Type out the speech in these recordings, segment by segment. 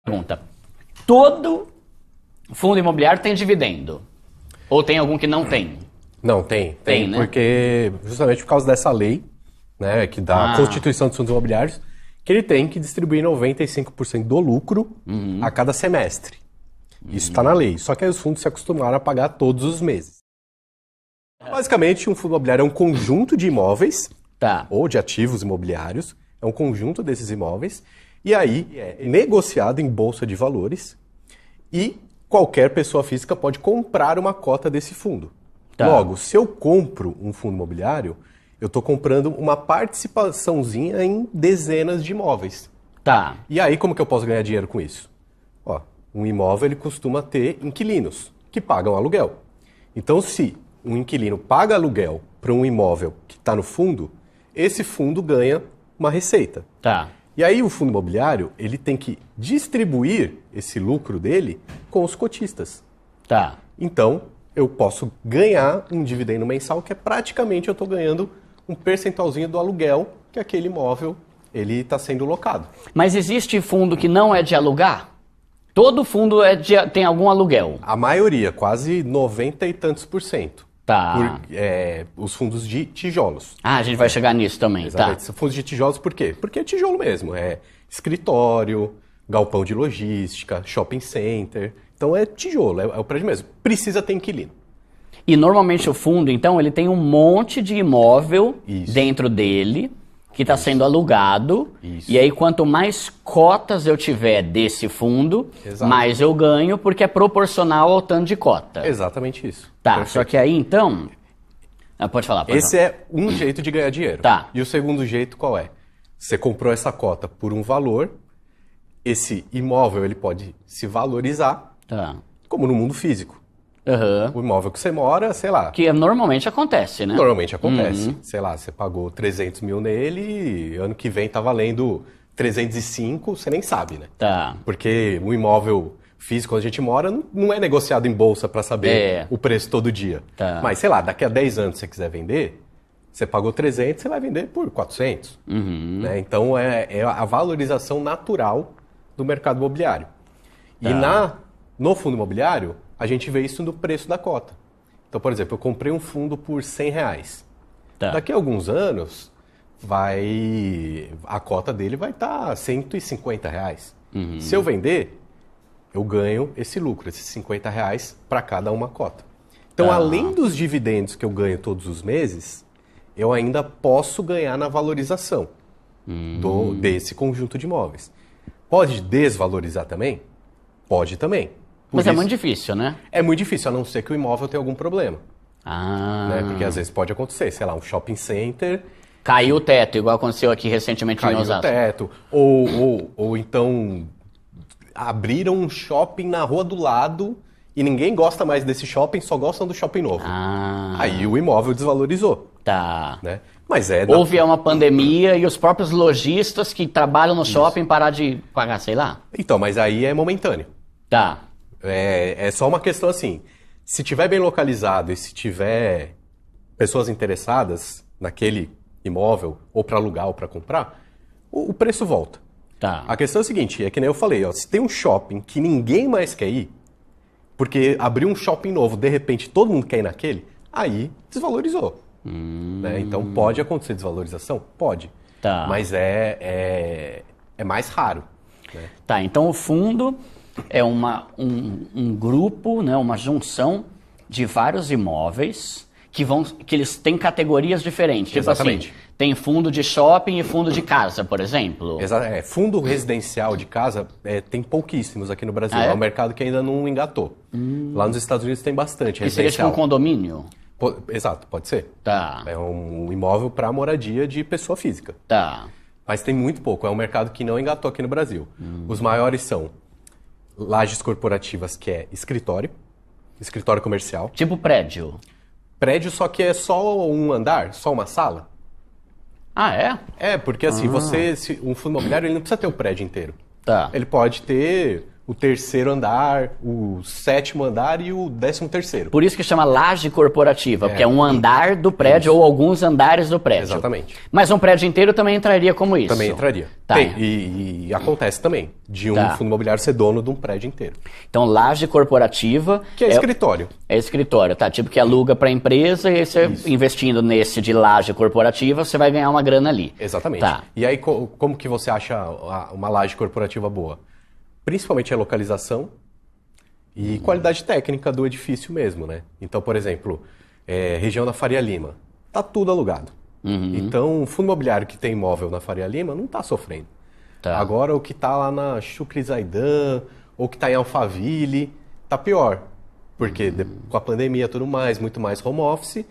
Pergunta. Todo fundo imobiliário tem dividendo? Ou tem algum que não tem? Não, tem, Tem, né? Porque justamente por causa dessa lei, né, que dá a Constituição dos Fundos Imobiliários, que ele tem que distribuir 95% do lucro a cada semestre. Isso está na lei. Só que aí os fundos se acostumaram a pagar todos os meses. Basicamente, um fundo imobiliário é um conjunto de imóveis, ou de ativos imobiliários, é um conjunto desses imóveis, e aí é negociado em bolsa de valores, e qualquer pessoa física pode comprar uma cota desse fundo. Logo, se eu compro um fundo imobiliário, eu estou comprando uma participaçãozinha em dezenas de imóveis. E aí, como que eu posso ganhar dinheiro com isso? Ó, um imóvel ele costuma ter inquilinos que pagam aluguel. Então, se um inquilino paga aluguel para um imóvel que está no fundo, esse fundo ganha uma receita. E aí o fundo imobiliário ele tem que distribuir esse lucro dele com os cotistas. Então, eu posso ganhar um dividendo mensal que é praticamente eu estou ganhando um percentualzinho do aluguel que aquele imóvel ele está sendo locado. Mas existe fundo que não é de alugar? Todo fundo tem algum aluguel? A maioria, quase 90 e tantos %. Os fundos de tijolos. A gente vai chegar nisso também. Exatamente. Fundos de tijolos por quê? Porque é tijolo mesmo. É escritório, galpão de logística, shopping center. Então é tijolo, é o prédio mesmo. Precisa ter inquilino. E normalmente o fundo, então, ele tem um monte de imóvel dentro dele que está sendo alugado. E aí, quanto mais cotas eu tiver desse fundo, mais eu ganho, porque é proporcional ao tanto de cota. Exatamente isso. Só que aí, então... pode falar. Esse é um jeito de ganhar dinheiro. E o segundo jeito qual é? Você comprou essa cota por um valor, esse imóvel ele pode se valorizar, como no mundo físico. O imóvel que você mora, sei lá... Que normalmente acontece, né? Normalmente acontece. Sei lá, você pagou 300 mil nele e ano que vem tá valendo 305, você nem sabe, né? Porque o imóvel físico onde a gente mora não é negociado em bolsa para saber o preço todo dia. Mas, sei lá, daqui a 10 anos se você quiser vender, você pagou 300, você vai vender por 400. Né? Então, é a valorização natural do mercado imobiliário. E no fundo imobiliário, a gente vê isso no preço da cota. Então, por exemplo, eu comprei um fundo por R$100. Daqui a alguns anos, a cota dele vai estar R$150. Se eu vender, eu ganho esse lucro, esses R$50 para cada uma cota. Então, além dos dividendos que eu ganho todos os meses, eu ainda posso ganhar na valorização desse conjunto de imóveis. Pode desvalorizar também? Pode também. Mas é muito difícil, né? É muito difícil, a não ser que o imóvel tenha algum problema. Né? Porque às vezes pode acontecer, sei lá, um shopping center... Caiu o teto, igual aconteceu aqui recentemente em Osasco. Caiu o teto. Ou então abriram um shopping na rua do lado e ninguém gosta mais desse shopping, só gostam do shopping novo. Aí o imóvel desvalorizou. Né? Mas houve uma pandemia e os próprios lojistas que trabalham no shopping pararam de pagar, sei lá. Então, mas aí é momentâneo. É só uma questão assim, se tiver bem localizado e se tiver pessoas interessadas naquele imóvel, ou para alugar ou para comprar, o preço volta. A questão é a seguinte, é que nem eu falei, se tem um shopping que ninguém mais quer ir, porque abriu um shopping novo, de repente todo mundo quer ir naquele, aí desvalorizou. Né? Então pode acontecer desvalorização? Pode. Mas é mais raro. Né? Então o fundo... é um grupo, né, uma junção de vários imóveis que eles têm categorias diferentes. Exatamente. Tipo assim, tem fundo de shopping e fundo de casa, por exemplo. Fundo residencial de casa tem pouquíssimos aqui no Brasil. É um mercado que ainda não engatou. Lá nos Estados Unidos tem bastante residencial. E seria tipo um condomínio? Exato, pode ser. É um imóvel para moradia de pessoa física. Mas tem muito pouco. É um mercado que não engatou aqui no Brasil. Os maiores são... lajes corporativas, que é escritório comercial. Tipo prédio? Prédio, só que é só um andar, só uma sala. É? Porque assim, um fundo imobiliário ele não precisa ter o prédio inteiro. Ele pode ter o terceiro andar, o sétimo andar e o 13º. Por isso que chama laje corporativa, porque é um andar do prédio ou alguns andares do prédio. Exatamente. Mas um prédio inteiro também entraria como isso? Também entraria. Tá. E acontece também, de um fundo imobiliário ser dono de um prédio inteiro. Então, laje corporativa... Que é escritório. É escritório, tá? Tipo que aluga para a empresa e você investindo nesse de laje corporativa, você vai ganhar uma grana ali. Exatamente. Tá. E aí, como que você acha uma laje corporativa boa? Principalmente a localização e qualidade técnica do edifício mesmo, né? Então, por exemplo, região da Faria Lima, tá tudo alugado. Então, o fundo imobiliário que tem imóvel na Faria Lima não está sofrendo. Tá. Agora, o que está lá na Chucre Zaidan, ou que está em Alphaville, tá pior. Porque com a pandemia e tudo mais, muito mais home office,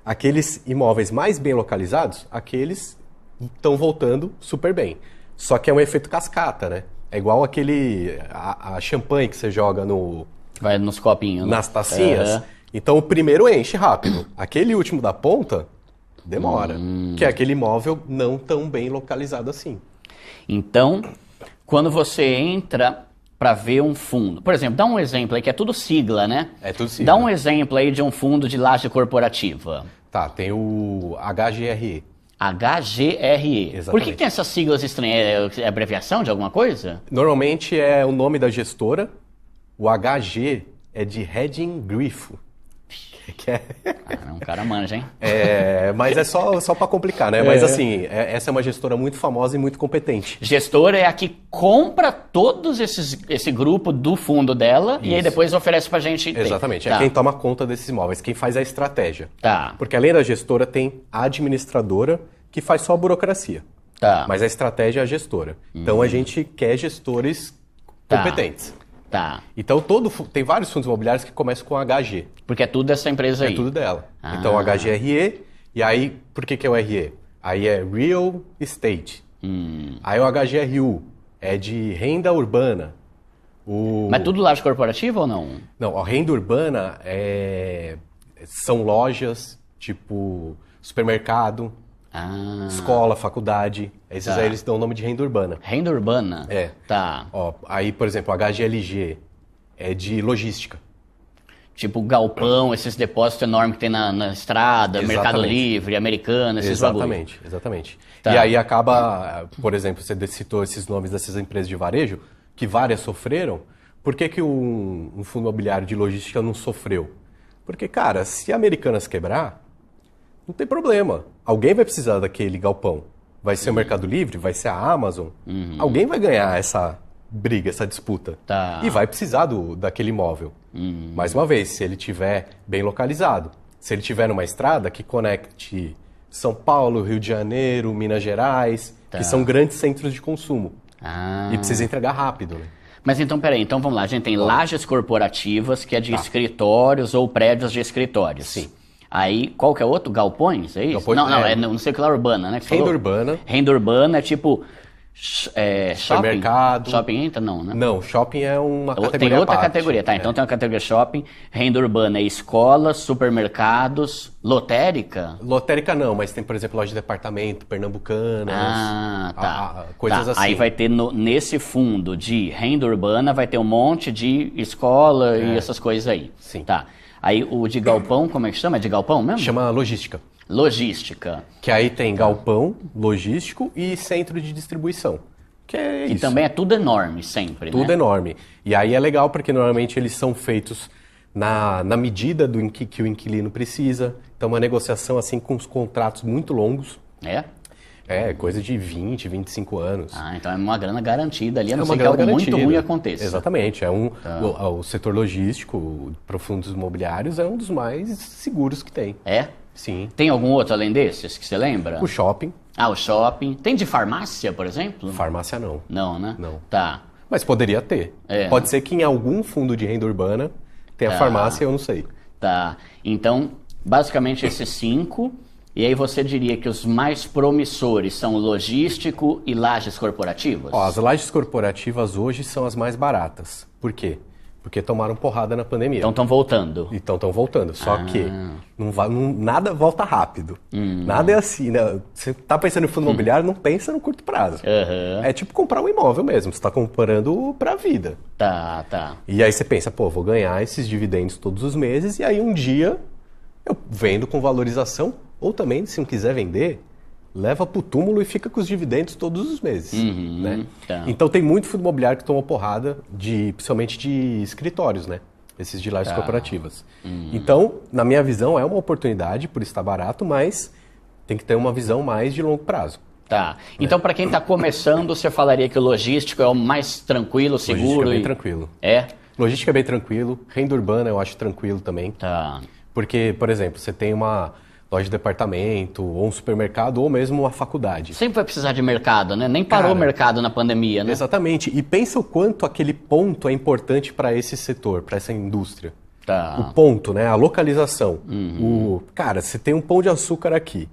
aqueles imóveis mais bem localizados, aqueles estão voltando super bem. Só que é um efeito cascata, né? É igual a champanhe que você joga Vai nos copinhos, né? nas tacinhas. Então, o primeiro enche rápido. Aquele último da ponta demora. Que é aquele imóvel não tão bem localizado assim. Então, quando você entra para ver um fundo, por exemplo, dá um exemplo aí, que é tudo sigla, né? É tudo sigla. Dá um exemplo aí de um fundo de laje corporativa. Tá, tem o HGRE. HGRE. Exatamente. Por que tem essas siglas estranhas? É abreviação de alguma coisa? Normalmente é o nome da gestora. O HG é de Hedging Grifo. Um cara manja, hein? Mas é só para complicar, né? Mas assim, essa é uma gestora muito famosa e muito competente. Gestora é a que compra todos esse grupo do fundo dela e aí depois oferece pra gente ter. Exatamente, Tá. é quem toma conta desses imóveis, quem faz a estratégia. Tá. Porque além da gestora, tem a administradora que faz só a burocracia. Tá. Mas a estratégia é a gestora. Então a gente quer gestores competentes. Tá. Então tem vários fundos imobiliários que começam com HG. Porque é tudo dessa empresa aí. É tudo dela. Então HGRE, e aí, por que é o RE? Aí é Real Estate. Aí o HGRU é de renda urbana. Mas tudo laje corporativa ou não? Não, a renda urbana são lojas, tipo supermercado, escola, faculdade. Esses aí eles dão o nome de renda urbana. Renda urbana? É. Tá. Ó, aí, por exemplo, HGLG é de logística. Tipo galpão, esses depósitos enormes que tem na estrada, Exatamente. Mercado Livre, Americana, esses bagulho. Exatamente. Tá. E aí acaba, por exemplo, você citou esses nomes dessas empresas de varejo, que várias sofreram. Por que um fundo imobiliário de logística não sofreu? Porque, cara, se a Americanas quebrar, não tem problema. Alguém vai precisar daquele galpão. Vai ser o Mercado Livre, vai ser a Amazon. Alguém vai ganhar essa briga, essa disputa. Tá. E vai precisar daquele imóvel. Mais uma vez, se ele estiver bem localizado. Se ele estiver numa estrada que conecte São Paulo, Rio de Janeiro, Minas Gerais, que são grandes centros de consumo. E precisa entregar rápido, né? Mas então, peraí, então vamos lá. A gente tem lajes corporativas, que é de escritórios ou prédios de escritórios. Sim. Aí, qual que é outro? Galpões, é isso? Galpões, Não sei o que lá, urbana, né? Renda urbana. Renda urbana é tipo shopping? Supermercado. Shopping entra? Não, né? Não, shopping é uma categoria Tem outra à parte. categoria, tá? Então tem uma categoria shopping, renda urbana é escolas, supermercados, lotérica? Lotérica não, mas tem, por exemplo, loja de departamento, Pernambucanas, Tá. coisas Tá. assim. Aí vai ter nesse fundo de renda urbana, vai ter um monte de escola e essas coisas aí. Sim. Tá. Aí o de galpão, como é que chama? É de galpão mesmo? Chama logística. Logística. Que aí tem galpão, logístico e centro de distribuição. Que é E isso. também é tudo enorme, sempre, Tudo né? enorme. E aí é legal porque normalmente eles são feitos na medida que o inquilino precisa. Então uma negociação assim com os contratos muito longos. É? É, coisa de 20, 25 anos. Então é uma grana garantida ali, a não uma ser que grana algo muito garantida. ruim aconteça. Exatamente. O setor logístico para fundos imobiliários é um dos mais seguros que tem. É? Sim. Tem algum outro além desses que você lembra? O shopping. O shopping. Tem de farmácia, por exemplo? Farmácia não. Não, né? Não. Tá. Mas poderia ter. Pode ser que em algum fundo de renda urbana tenha farmácia, eu não sei. Tá. Então, basicamente esses 5. E aí você diria que os mais promissores são logístico e lajes corporativas? As lajes corporativas hoje são as mais baratas. Por quê? porque tomaram porrada na pandemia. Então estão voltando. Então estão voltando. Só que nada volta rápido. Nada é assim, né? Você tá pensando em fundo imobiliário, não pensa no curto prazo. É tipo comprar um imóvel mesmo. Você está comprando para a vida. Tá. E aí você pensa, pô, vou ganhar esses dividendos todos os meses e aí um dia eu vendo com valorização, ou também, se não quiser vender, leva pro túmulo e fica com os dividendos todos os meses. Né? Tá. Então tem muito fundo imobiliário que tomou porrada, principalmente de escritórios, né? Esses de lajes corporativas. Então, na minha visão, é uma oportunidade por estar barato, mas tem que ter uma visão mais de longo prazo. Tá. Então, para quem está começando, você falaria que o logístico é o mais tranquilo, seguro? Logística é bem tranquilo. É? Logística é bem tranquilo. Renda urbana eu acho tranquilo também. Tá. Porque, por exemplo, você tem uma loja de departamento, ou um supermercado, ou mesmo uma faculdade. Sempre vai precisar de mercado, né? Nem parou o mercado na pandemia, né? Exatamente. E pensa o quanto aquele ponto é importante para esse setor, para essa indústria. Tá. O ponto, né? A localização. Cara, você tem um pão de açúcar aqui.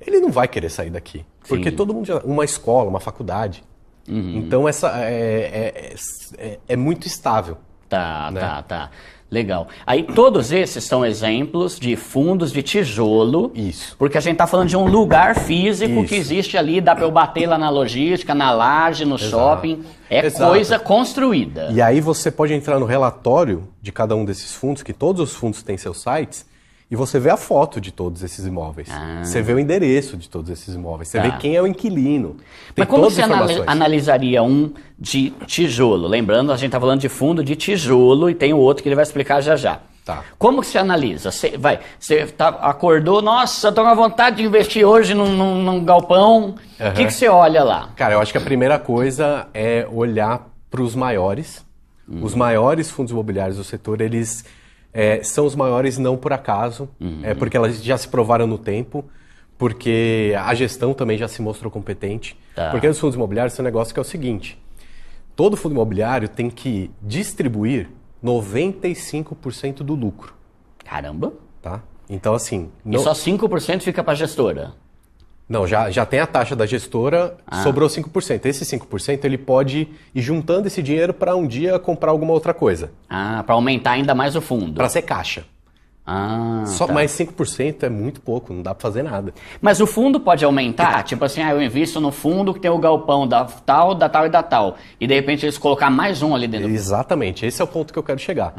Ele não vai querer sair daqui. Porque todo mundo uma escola, uma faculdade. Então essa é muito estável. Tá, né? tá. Legal. Aí todos esses são exemplos de fundos de tijolo. Isso. Porque a gente está falando de um lugar físico Isso. que existe ali, dá para eu bater lá na logística, na laje, no shopping. É Exato. coisa construída. E aí você pode entrar no relatório de cada um desses fundos, que todos os fundos têm seus sites, e você vê a foto de todos esses imóveis. Você vê o endereço de todos esses imóveis. Você vê quem é o inquilino. Tem Mas como todas você as informações. analisaria um de tijolo? Lembrando, a gente está falando de fundo de tijolo e tem o outro que ele vai explicar já já. Tá. Como que você analisa? Você acordou, nossa, estou com vontade de investir hoje num galpão. O que você olha lá? Cara, eu acho que a primeira coisa é olhar para os maiores. Os maiores fundos imobiliários do setor, eles são os maiores não por acaso, porque elas já se provaram no tempo, porque a gestão também já se mostrou competente. Tá. Porque os fundos imobiliários tem um negócio que é o seguinte, todo fundo imobiliário tem que distribuir 95% do lucro. Caramba! Tá? Então, assim... E só 5% fica para a gestora? Não, já tem a taxa da gestora, sobrou 5%. Esse 5% ele pode ir juntando esse dinheiro para um dia comprar alguma outra coisa. Para aumentar ainda mais o fundo. Para ser caixa. Só tá. mais 5% é muito pouco, não dá para fazer nada. Mas o fundo pode aumentar? Tipo assim, eu invisto no fundo que tem o galpão da tal e da tal. E de repente eles colocar mais um ali dentro. Exatamente, esse é o ponto que eu quero chegar.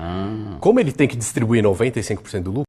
Como ele tem que distribuir 95% do lucro,